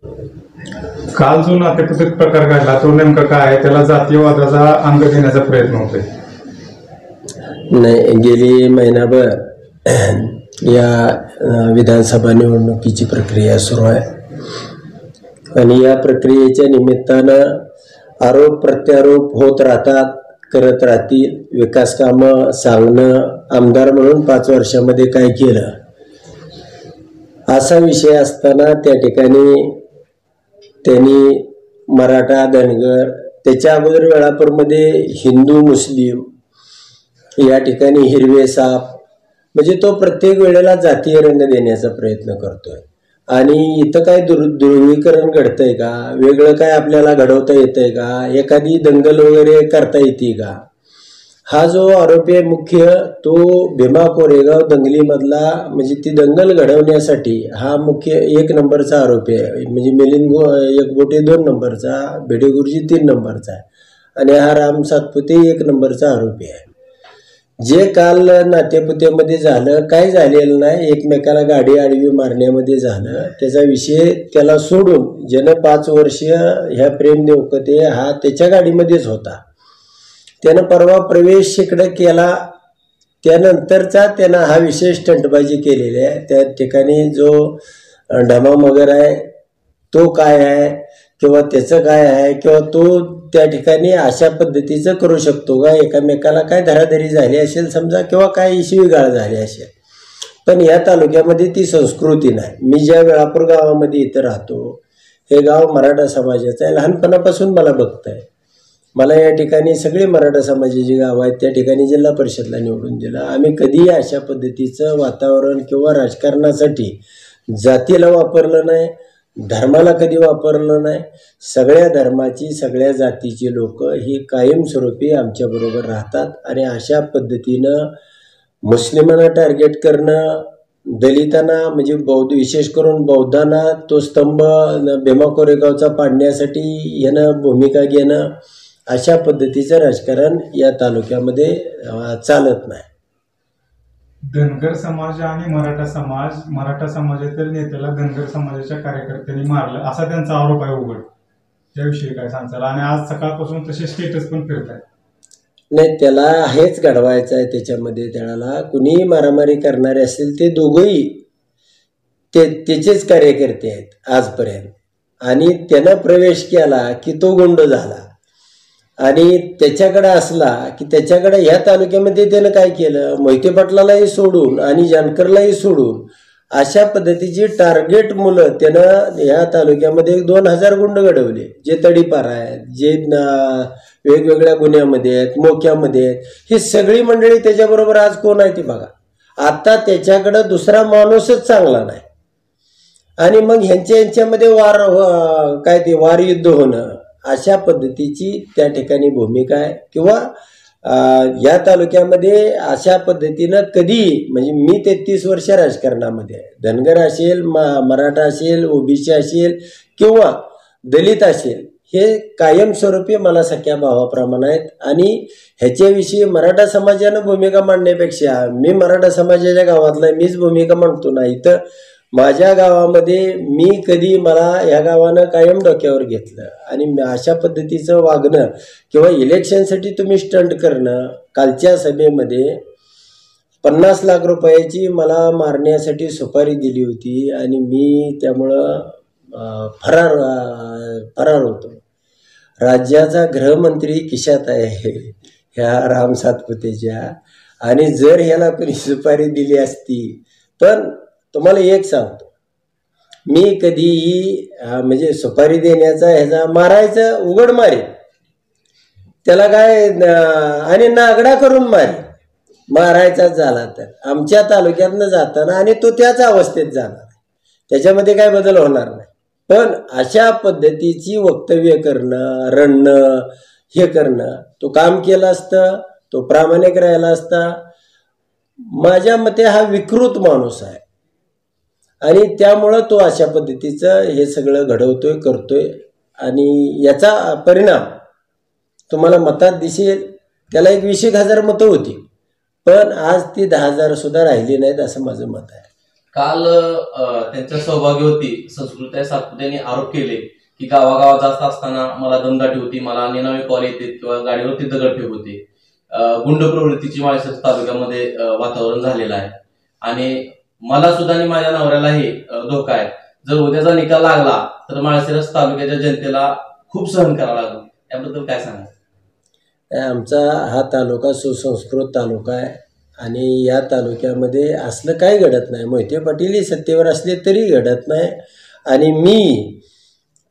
काल जो नातेपुतिक प्रकार घडला तो नेमका काय आहे? त्याला जातीयवादाचा अंग देण्याचा प्रयत्न होतोय. नाही, गेली महिनाभर या विधानसभा निवडणुकीची प्रक्रिया सुरू आहे आणि या प्रक्रियेच्या निमित्तानं आरोप प्रत्यारोप होत राहतात, करत राहतील. विकास कामं सांगणं, आमदार म्हणून 5 वर्षामध्ये काय केलं असा विषय असताना त्या ठिकाणी त्यांनी मराठा, धनगर, त्याच्या अगोदर वेळापूरमध्ये हिंदू, मुस्लिम, या ठिकाणी हिरवे साप, म्हणजे तो प्रत्येक वेळेला जातीय रंग देण्याचा प्रयत्न करतोय. आणि इथं काय ध्रुवीकरण घडतंय का? वेगळं काय आपल्याला घडवता येतंय का? एखादी दंगल वगैरे करता येते का? हा जो आरोप आहे मुख्य, तो भीमा कोरेगाव दंगलीमधला, म्हणजे ती दंगल घडवण्यासाठी हा मुख्य 1 नंबरचा आरोप आहे. म्हणजे मिलिंद एकबोटे 2 नंबरचा, भिडे गुरुजी 3 नंबरचा आहे आणि हा राम सातपुते 1 नंबरचा आरोपी आहे. जे काल नातेपुतेमध्ये झालं, काय झालेलं नाही, एकमेकाला गाडी आडवी मारण्यामध्ये झालं. त्याचा विषय त्याला सोडून ज्यानं 5 वर्ष ह्या प्रेम देवकते हा त्याच्या गाडीमध्येच होता, त्यानं परवा प्रवेश इकडं केला. त्यानंतरचा त्यानं हा विषय स्टंटबाजी केलेली आहे. त्या ठिकाणी जो ढमा मगर आहे तो काय आहे किंवा त्याचं काय आहे, किंवा तो त्या ठिकाणी अशा पद्धतीचं करू शकतो का? एकामेकाला काय धराधरी झाली असेल समजा, किंवा काय शिवीगाळ झाली असेल, पण या तालुक्यामध्ये ती संस्कृती नाही. मी ज्या वेळापूर गावामध्ये इथं राहतो, हे गाव मराठा समाजाचं आहे. लहानपणापासून मला बघताय, मला या ठिकाणी सगळी मराठा समाजाची गावं आहेत, त्या ठिकाणी जिल्हा परिषदला निवडून दिलं. आम्ही कधीही अशा पद्धतीचं वातावरण किंवा राजकारणासाठी जातीला वापरलं नाही, धर्माला कधी वापरलं नाही. सगळ्या धर्माची, सगळ्या जातीची लोक ही कायमस्वरूपी आमच्याबरोबर राहतात आणि अशा पद्धतीनं मुस्लिमांना टार्गेट करणं, दलितांना, म्हणजे बौद्ध, विशेष करून बौद्धांना तो स्तंभ भीमा कोरेगावचा पाडण्यासाठी यानं भूमिका घेणं, अशा पद्धतीचं राजकारण या तालुक्यामध्ये चालत नाही. धनगर समाज आणि मराठा समाजातील नेत्याला धनगर समाजाच्या कार्यकर्त्यांनी मारलं असा त्यांचा आरोप आहे उघड. त्याविषयी काय सांगाल? आणि आज सकाळपासून तसे स्टेटस पण फिरत आहेत. नाही, त्याला हेच घडवायचं आहे. त्याच्यामध्ये त्याला कुणीही मारामारी करणारे असतील ते दोघंही त्याचेच कार्यकर्ते आहेत आजपर्यंत. आणि त्यानं प्रवेश केला की तो गुंड झाला आणि त्याच्याकडे असला की त्याच्याकडे ह्या तालुक्यामध्ये त्यानं काय केलं, मोहिते पाटलालाही सोडून आणि जानकरलाही सोडून अशा पद्धतीची टार्गेट मुलं त्यानं ह्या तालुक्यामध्ये 2000 गुंड घडवले, जे तडीपार आहेत, जे वेगवेगळ्या गुन्ह्यामध्ये आहेत, मोक्यामध्ये आहेत. ही सगळी मंडळी त्याच्याबरोबर आज कोण आहे ती बघा. आता त्याच्याकडं दुसरा माणूसच चांगला नाही आणि मग ह्यांच्यामध्ये वार युद्ध होणं, अशा पद्धतीची त्या ठिकाणी भूमिका आहे. किंवा या तालुक्यामध्ये अशा पद्धतीनं कधी, म्हणजे मी 33 वर्ष राजकारणामध्ये आहे, धनगर असेल, मराठा असेल, ओबीसी असेल किंवा दलित असेल, हे कायमस्वरूपी मला सख्या भावाप्रमाणे आहेत. आणि ह्याच्याविषयी मराठा समाजानं भूमिका मांडण्यापेक्षा मी मराठा समाजाच्या गावातला मीच भूमिका मांडतो ना. इथं माझ्या गावामध्ये मी कधी, मला ह्या गावानं कायम डोक्यावर घेतलं आणि अशा पद्धतीचं वागणं किंवा इलेक्शनसाठी तुम्ही स्टंट करणं. कालच्या सभेमध्ये 50 लाख रुपयाची मला मारण्यासाठी सुपारी दिली होती आणि मी त्यामुळं फरार होतो. राज्याचा गृहमंत्री खिशात आहे ह्या राम सातपुतेच्या, आणि जर ह्याला कोणी सुपारी दिली असती, पण तुम्हाला एक सांगतो, मी कधीही म्हणजे सुपारी देण्याचा ह्याचा मारायचं उघड मारे त्याला काय, आणि नागडा करून मारायचाच झाला तर आमच्या तालुक्यातनं जाताना, आणि तो त्याच अवस्थेत जाणार, त्याच्यामध्ये काय बदल होणार नाही. पण अशा पद्धतीची वक्तव्य करणं, रडणं, हे करणं, तो काम केलं असतं, तो प्रामाणिक राहिला असता. माझ्या मते हा विकृत माणूस आहे आणि त्यामुळं तो अशा पद्धतीचं हे सगळं घडवतोय, करतोय आणि याचा परिणाम तुम्हाला मतात दिसेल. त्याला 20,000 मतं होती, पण आज ती 10,000 सुद्धा राहिली नाहीत असं माझं मत आहे. काल त्यांच्या सहभागीवरती संस्कृती सातपुते यांनी आरोप केले की गावागावात जास्त असताना मला दमदाटी होती, मला निनावी कॉल येते किंवा गाडीवरती दगडफेक होते. गुंड प्रवृत्तीची माळशिरस तालुक्यामध्ये वातावरण झालेलं आहे आणि मला सुद्धा आणि माझ्या नवऱ्यालाही धोका आहे. जर उद्याचा निकाल लागला तर माळशिरस तालुक्याच्या जनतेला खूप सहन करावं लागेल. याबद्दल काय सांगा? आमचा हा तालुका सुसंस्कृत तालुका आहे आणि या तालुक्यामध्ये असलं काय घडत नाही. मोहिते पाटीलही सत्तेवर असले तरी घडत नाही. आणि मी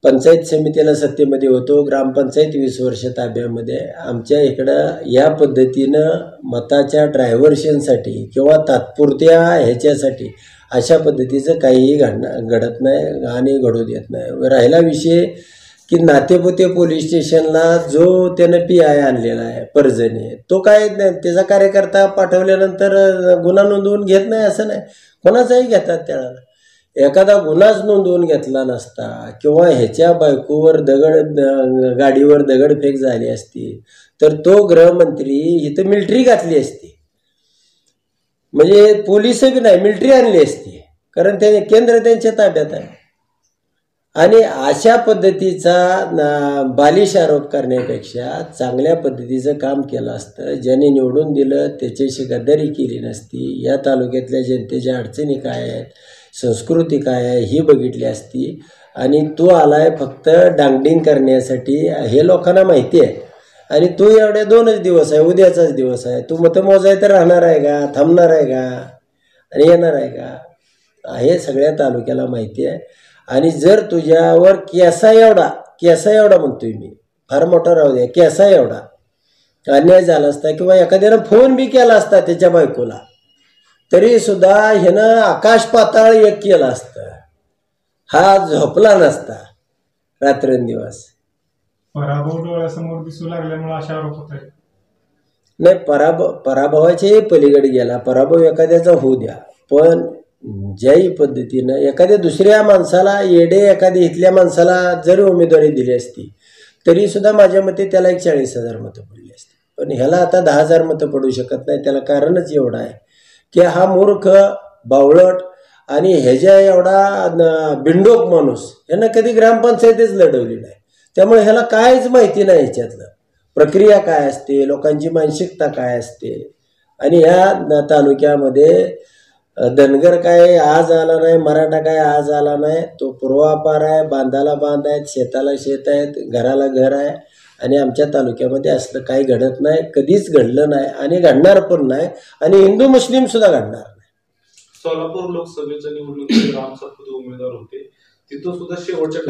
पंचायत समितीला सत्तेमध्ये होतो, ग्रामपंचायत 20 वर्ष ताब्यामध्ये. आमच्या इकडं या पद्धतीनं मताच्या ड्रायव्हर्शनसाठी किंवा तात्पुरत्या ह्याच्यासाठी अशा पद्धतीचं काहीही घडत नाही आणि घडू देत नाही. राहिला विषय की नातेपुते पोलीस स्टेशनला जो त्यानं PI आणलेला आहे परजणे, तो काय त्याचा कार्यकर्ता पाठवल्यानंतर गुन्हा नोंदवून घेत नाही असं नाही, कोणाचाही घेतात. त्याला एखादा गुन्हाच नोंदवून घेतला नसता किंवा ह्याच्या बायकोवर गाडीवर दगडफेक झाली असती तर तो गृहमंत्री इथं मिलिटरी घातली असती, म्हणजे पोलिस बी नाही मिलिटरी आणली असती, कारण ते केंद्र त्यांच्या ताब्यात आहे. आणि अशा पद्धतीचा बालिश आरोप करण्यापेक्षा चांगल्या पद्धतीचं काम केलं असतं. ज्याने निवडून दिलं त्याच्याशी गद्दारी केली नसती, या तालुक्यातल्या जनतेच्या अडचणी काय आहेत, संस्कृती काय आहे ही बघितली असती. आणि तो आलाय फक्त डांगडिंग करण्यासाठी हे लोकांना माहिती आहे. आणि तो एवढ्या 2च दिवस आहे, उद्याचाच दिवस आहे. तू मतं मोजाय तर राहणार आहे का, थांबणार आहे का आणि येणार आहे का, हे सगळ्या तालुक्याला माहिती आहे. आणि जर तुझ्यावर केसा एवढा म्हणतोय मी, फार मोठा राहू द्या, केसा एवढा अन्याय झाला असता किंवा एखाद्यानं फोन बी केला असता त्याच्या बायकोला तरी सुद्धा ह्यानं आकाश पाताळ एक केलं असतं, हा झोपला नसता रात्रंदिवस. पराभव डोळ्यासमोर दिसू लागल्यामुळे अशा आरोप होत आहेत. नाही, पराभवाचे पलीकडे गेला. पराभव एखाद्याचा होऊ द्या, पण ज्याही पद्धतीनं एखाद्या दुसऱ्या माणसाला एखाद्या इथल्या माणसाला जरी उमेदवारी दिली असती तरी सुद्धा माझ्या मते त्याला 40,000 मतं पडली असती. पण ह्याला आता 10,000 मतं पडू शकत नाही. त्याला कारणच एवढं आहे की हा मूर्ख, बावळट आणि ह्याच्या एवढा बिंडोक माणूस यानं कधी ग्रामपंचायतच लढवली नाही. त्यामुळे ह्याला काहीच माहिती नाही ह्याच्यातलं प्रक्रिया काय असते, लोकांची मानसिकता काय असते. आणि ह्या तालुक्यामध्ये धनगर काय आज आला नाही, मराठा काय आज आला नाही, तो पूर्वापार आहे, बांधाला बांध आहेत, शेताला शेत आहेत, घराला घर आहे. आणि आमच्या तालुक्यामध्ये असलं काही घडत नाही, कधीच घडलं नाही आणि घडणार पण नाही. आणि हिंदू मुस्लिम सुद्धा घडणार नाही. सोलापूर लोकसभेच्या निवडणुकीत राम सातपुते उमेदवार होते. तिथं सुद्धा शेवटच्या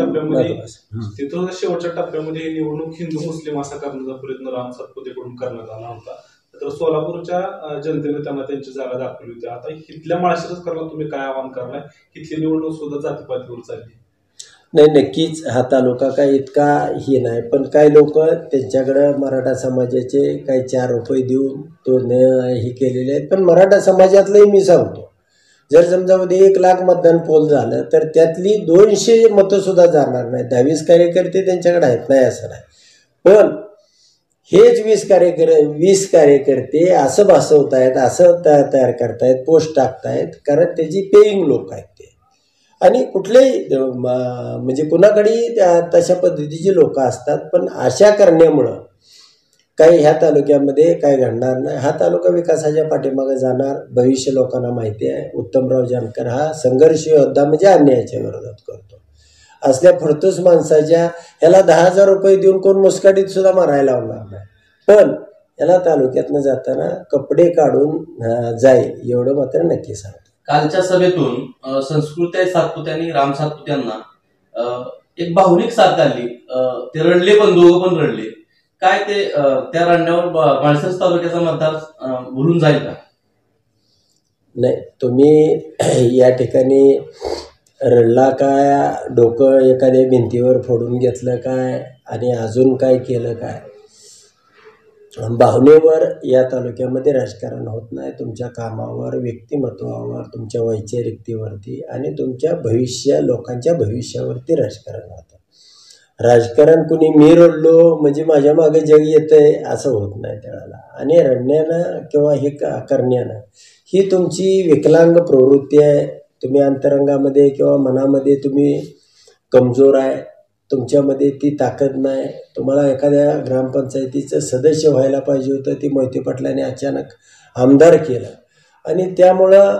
टप्प्यामध्ये ही निवडणूक हिंदू मुस्लिम असा करण्याचा प्रयत्न राम सातपुतेकडून करण्यात आला होता. तर सोलापूरच्या जनतेने त्यांना त्यांची जागा दाखवली होती. आता इथल्या माळशिरसकरांना तुम्ही काय आवाहन करणार? इथली निवडणूक सुद्धा जातीपातीवर चालली. नाही, नक्कीच हा तालुका काय इतका हे नाही, पण काही लोक त्यांच्याकडं मराठा समाजाचे काही 4 रुपये देऊन तो हे केलेले आहेत. पण मराठा समाजातलंही मी सांगतो, जर समजा उद्या 1 लाख मतदान पोल झालं तर त्यातली 200 मतं सुद्धा जाणार नाही. 10-20 कार्यकर्ते त्यांच्याकडे आहेत, नाही असं नाही. पण हेच 20 कार्यकर्ते असं भासवतायत, असं तयार करतायत, पोस्ट टाकतायत, कारण त्याची पेईंग लोक आहेत ते. आणि कुठलेही म्हणजे कुणाकडेही तशा पद्धतीची लोक असतात. पण अशा करण्यामुळं काही ह्या तालुक्यामध्ये काय घडणार नाही. हा तालुका विकासाच्या पाठीमागे जाणार. भविष्य लोकांना माहिती आहे. उत्तमराव जानकर हा संघर्ष योद्धा म्हणजे अन्यायाच्या विरोधात करतो. असल्या फडतूस माणसाच्या ह्याला 10,000 रुपये देऊन कोण मुस्काटीत सुद्धा मारायला लावणार नाही. पण याला तालुक्यातनं जाताना कपडे काढून जाईल एवढं मात्र नक्की सांगतो. कालच्या सभेतून संस्कृती सातपुत्यांनी राम सातपुत्यांना एक भावनिक साथ आली. ते रडले, पण दोघं पण रडले. काय ते त्या रडण्यावर माळशिरस तालुक्याचा मतदार भुलून जाईल का? नाही, तुम्ही या ठिकाणी रडला काय, डोकं एखाद्या भिंतीवर फोडून घेतलं काय आणि अजून काय केलं काय, भावनेवर या तालुक्यामध्ये राजकारण होत नाही. तुमच्या कामावर, व्यक्तिमत्वावर, तुमच्या वैचारिकतेवरती आणि तुमच्या लोकांच्या भविष्यावरती राजकारण होतं. राजकारण कुणी मी रडलो म्हणजे माझ्या मागे जग येतंय असं होत नाही त्याला. आणि रडण्यानं किंवा हे करण्यानं ही तुमची विकलांग प्रवृत्ती आहे. तुम्ही अंतरंगामध्ये किंवा मनामध्ये तुम्ही कमजोर आहे, तुमच्यामध्ये ती ताकद नाही, तुम्हाला एखाद्या ग्रामपंचायतीचं सदस्य व्हायला पाहिजे होतं, ती मोहिते पाटलांनी अचानक आमदार केलं आणि त्यामुळं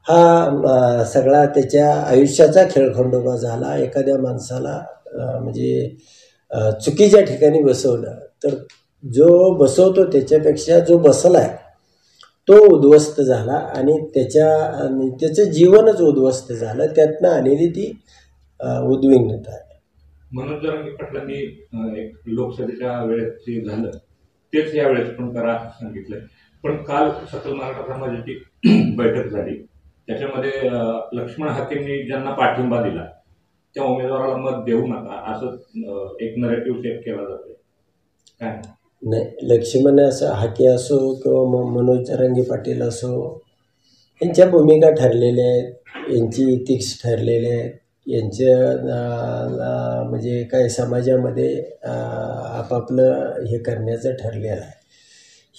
हा सगळा त्याच्या आयुष्याचा खेळखंडोबा झाला. एखाद्या माणसाला म्हणजे चुकीच्या ठिकाणी बसवलं तर जो बसवतो त्याच्यापेक्षा जो बसलाय तो उद्ध्वस्त झाला आणि त्याचं जीवनच उद्ध्वस्त झालं. त्यातनं आलेली ती उद्विग्नता आहे. मनोज जरांगे पाटलांनी एक लोकसभेच्या वेळेस जे झालं तेच या वेळेस पण करा असं सांगितलंय. पण काल सकल मराठा समाजाची बैठक झाली, त्याच्यामध्ये लक्ष्मण हाकेंनी ज्यांना पाठिंबा दिला त्या उमेदवाराला मत देऊ नका असं एक नरेटिव्ह सेट केला जातोय. काय नाही, लक्ष्मण असं हाके असो किंवा मनोज जरांगे पाटील असो, यांच्या भूमिका ठरलेल्या आहेत, यांची इथिक्स ठरलेले आहेत, यांच्या म्हणजे काय समाजामध्ये आपापलं हे करण्याचं ठरलेलं आहे.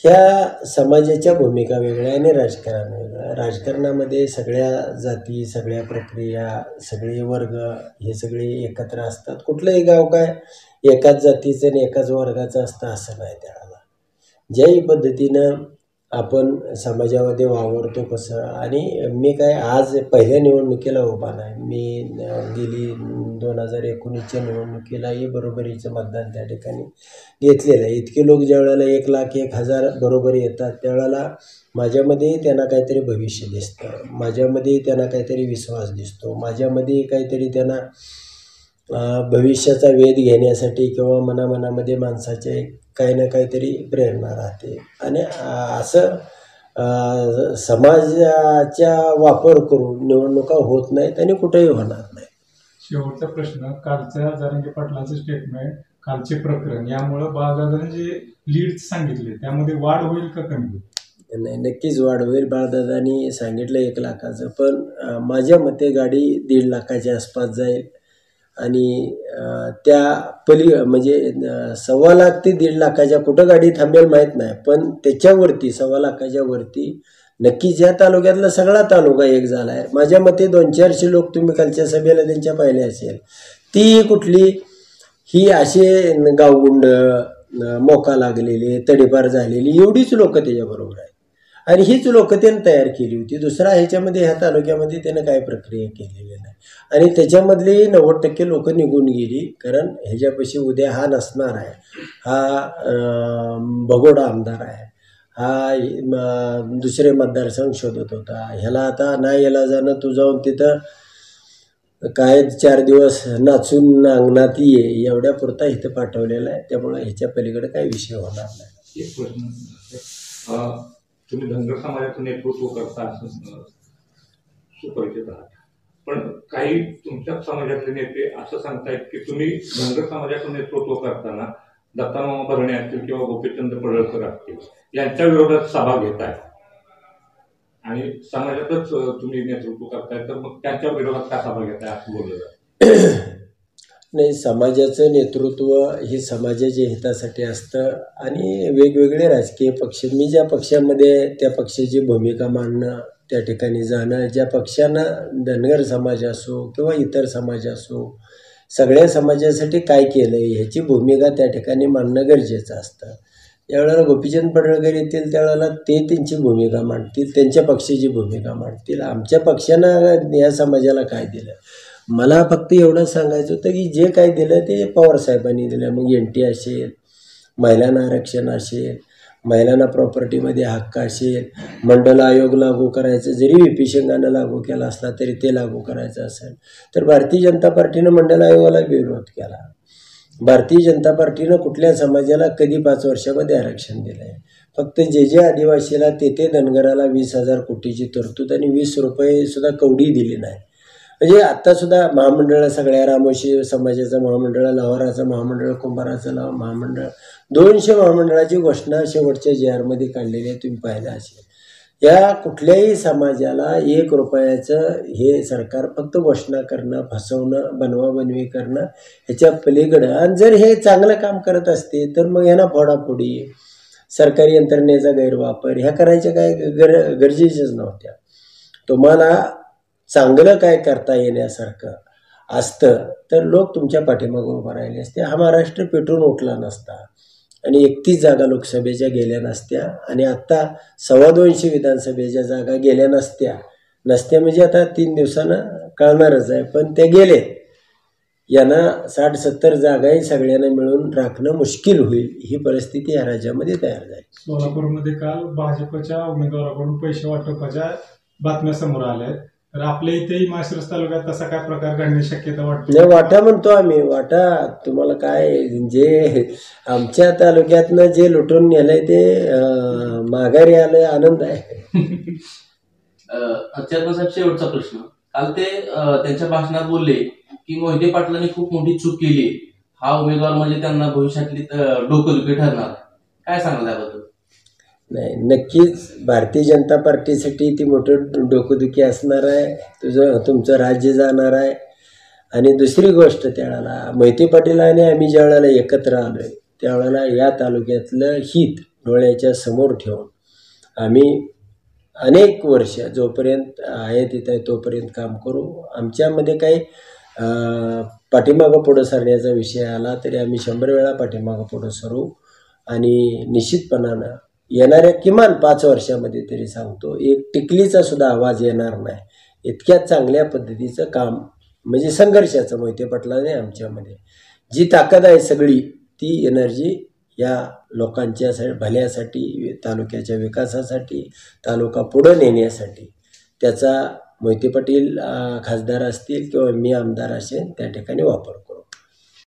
ह्या समाजाच्या भूमिका वेगळ्या आणि राजकारण वेगळं. राजकारणामध्ये सगळ्या जाती, सगळ्या प्रक्रिया, सगळे वर्ग हे सगळे एकत्र असतात. कुठलंही गाव काय एकाच जातीचं आणि एकाच वर्गाचं असतं असं नाही. त्याला ज्याही पद्धतीनं आपण समाजामध्ये वावरतो कसं, आणि मी काय आज पहिल्या निवडणुकीला उभा नाही, मी गेली 2019च्या निवडणुकीलाही बरोबरीचं मतदान त्या ठिकाणी घेतलेलं आहे. इतके लोक ज्या वेळेला 1,00,000-1,000 बरोबर येतात त्यावेळेला माझ्यामध्ये त्यांना काहीतरी भविष्य दिसतं, माझ्यामध्ये त्यांना काहीतरी विश्वास दिसतो, माझ्यामध्ये काहीतरी त्यांना भविष्याचा वेध घेण्यासाठी किंवा मनामध्ये माणसाचे काही ना काहीतरी प्रेरणा राहते. आणि असं समाजाचा वापर करून निवडणुका होत नाहीत आणि कुठेही होणार नाही. शेवटचा प्रश्न, कालच्या जरांगे पाटलांचं स्टेटमेंट, कालचे प्रकरण यामुळं बाळदादांनी जे लीड सांगितले त्यामध्ये वाढ होईल का कमी होईल? नाही, नक्कीच वाढ होईल. बाळदादांनी सांगितलं 1 लाखाचं, पण माझ्या मते गाडी 1.5 लाखाच्या आसपास जाईल आणि त्या म्हणजे 1.25 लाख ते 1.5 लाखाच्या कुठं गाडी थांबेल माहीत नाही, पण त्याच्यावरती 1.25 लाखाच्या वरती नक्कीच या तालुक्यातला सगळा तालुका एक झाला आहे. माझ्या मते 200-400 लोक तुम्ही कालच्या सभेला त्यांच्या पाहिले असेल. ती कुठली ही असे गावगुंड, मोका लागलेले, तडीपार झालेली एवढीच लोक त्याच्याबरोबर आहेत आणि हीच लोक त्यानं तयार केली होती. दुसरा ह्याच्यामध्ये ह्या तालुक्यामध्ये त्यानं काय प्रक्रिया केलेली नाही आणि त्याच्यामधले 90% लोक निघून गेली. कारण ह्याच्यापाशी उद्या हा नसणार आहे, हा भगोडा आमदार आहे, हा दुसरे मतदारसंघ शोधत होता, ह्याला आता नाही याला जाणं, तू जाऊन तिथं काय 4 दिवस नाचून अंगणात ये एवढ्या पुरता इथं पाठवलेला आहे. त्यामुळे ह्याच्या पलीकडे काही विषय होणार नाही. एक प्रश्न, तुम्ही धनगर समाजाचं नेतृत्व करता असं सुपरिचित आहात, पण काही तुमच्या समाजातले नेते असं सांगतायत की तुम्ही धनगर समाजाचं नेतृत्व करताना दत्तामामा भरणे असतील किंवा गोपीचंद पडळकर असतील यांच्या विरोधात सभा घेताय आणि समाजातच तुम्ही नेतृत्व करताय, तर मग त्यांच्या विरोधात का सभा घेताय असं बोललं जातं? नाही, समाजाचं नेतृत्व हे समाजाच्या हितासाठी असतं आणि वेगवेगळे राजकीय पक्ष, मी ज्या पक्षामध्ये त्या पक्षाची भूमिका मांडणं, त्या ठिकाणी जाणं, ज्या पक्षानं धनगर समाज असो किंवा इतर समाज असो सगळ्या समाजासाठी काय केलं आहे ह्याची भूमिका त्या ठिकाणी मांडणं गरजेचं असतं. ज्यावेळेला गोपीचंद पडळकर येतील त्यावेळेला ते त्यांची भूमिका मांडतील, त्यांच्या पक्षाची भूमिका मांडतील. आमच्या पक्षानं या समाजाला काय दिलं, मला फक्त एवढंच सांगायचं होतं की जे काय दिलं ते पवारसाहेबांनी दिलं. मग NT असेल, महिलांना आरक्षण असेल, महिलांना प्रॉपर्टीमध्ये हक्क असेल, मंडल आयोग लागू करायचं, जरी VP सिंगानं लागू केला असला तरी ते लागू करायचं असेल तर भारतीय जनता पार्टीनं मंडल आयोगाला विरोध केला. भारतीय जनता पार्टीनं कुठल्या समाजाला कधी 5 वर्षामध्ये आरक्षण दिलं आहे? फक्त जे आदिवासीला ते धनगराला 20,000 कोटीची तरतूद आणि 20 रुपये सुद्धा कवडी दिली नाही. म्हणजे आत्तासुद्धा महामंडळ, सगळ्या रामोशी समाजाचं महामंडळ, लवाराचं महामंडळ, कुंभाराचं महामंडळ, 200 महामंडळाची घोषणा शेवटच्या JR मध्ये काढलेली आहे, तुम्ही पाहिलं असेल. या कुठल्याही समाजाला 1 रुपयाचं हे सरकार फक्त घोषणा करणं, फसवणं, बनवाबनवी करणं ह्याच्या पलीकडं. आणि जर हे चांगलं काम करत असते तर मग ह्यांना फोडाफोडी, सरकारी यंत्रणेचा गैरवापर ह्या करायच्या काय गरजेच्याच नव्हत्या. तुम्हाला चांगलं काय करता येण्यासारखं असतं तर लोक तुमच्या पाठीमागं उभं राहिले असते. हा महाराष्ट्र पेटून उठला नसता आणि 31 जागा लोकसभेच्या गेल्या नसत्या आणि आत्ता 225 विधानसभेच्या जागा गेल्या नसत्या म्हणजे आता 3 दिवसानं कळणारच आहे, पण ते गेले. यांना 60-70 जागाही सगळ्यांना मिळून राखणं मुश्किल होईल, ही परिस्थिती या राज्यामध्ये तयार झाली. सोलापूरमध्ये काल भाजपच्या उमेदवाराकडून पैसे वाटपाच्या बातम्या समोर आल्या आहेत. तर आपल्या इथेही माळशिरस तालुक्यात तसा काय प्रकार घडण्याची शक्यता वाटते? नाही, वाटा म्हणतो आम्ही. वाटा तुम्हाला काय, जे आमच्या तालुक्यातनं जे लुटून नेलंय ते माघारी आलंय, आनंद आहे. चेअरमन साहेब, शेवटचा प्रश्न. काल ते त्यांच्या भाषणात बोलले की मोहिते पाटलांनी खूप मोठी चूक केली, हा उमेदवार म्हणजे त्यांना भविष्यातली डोकेदुखी ठरणार, काय सांगाल त्याबद्दल? नाही, नक्कीच भारतीय जनता पार्टीसाठी ती मोठं डोकेदुखी असणार आहे. तुमचं राज्य जाणार आहे. आणि दुसरी गोष्ट, त्यावेळेला मोहिते पाटील आणि आम्ही ज्या वेळेला एकत्र आलोय त्यावेळेला या तालुक्यातलं हित डोळ्याच्या समोर ठेवून आम्ही अनेक वर्ष जोपर्यंत आहे तिथे तोपर्यंत काम करू. आमच्यामध्ये काही पाठीमागं पुढं सरण्याचा विषय आला तरी आम्ही 100 वेळा पाठीमागं पुढं सरू आणि निश्चितपणानं येणाऱ्या किमान 5 वर्षामध्ये तरी सांगतो एक टिकलीचा सुद्धा आवाज येणार नाही, इतक्या चांगल्या पद्धतीचं काम म्हणजे संघर्षाचं मोहिते पाटलाने आमच्यामध्ये जी ताकद आहे सगळी ती एनर्जी या लोकांच्या भल्यासाठी, तालुक्याच्या विकासासाठी, तालुका पुढं नेण्यासाठी त्याचा मोहिते पाटील खासदार असतील किंवा मी आमदार असेल त्या ठिकाणी वापर करू.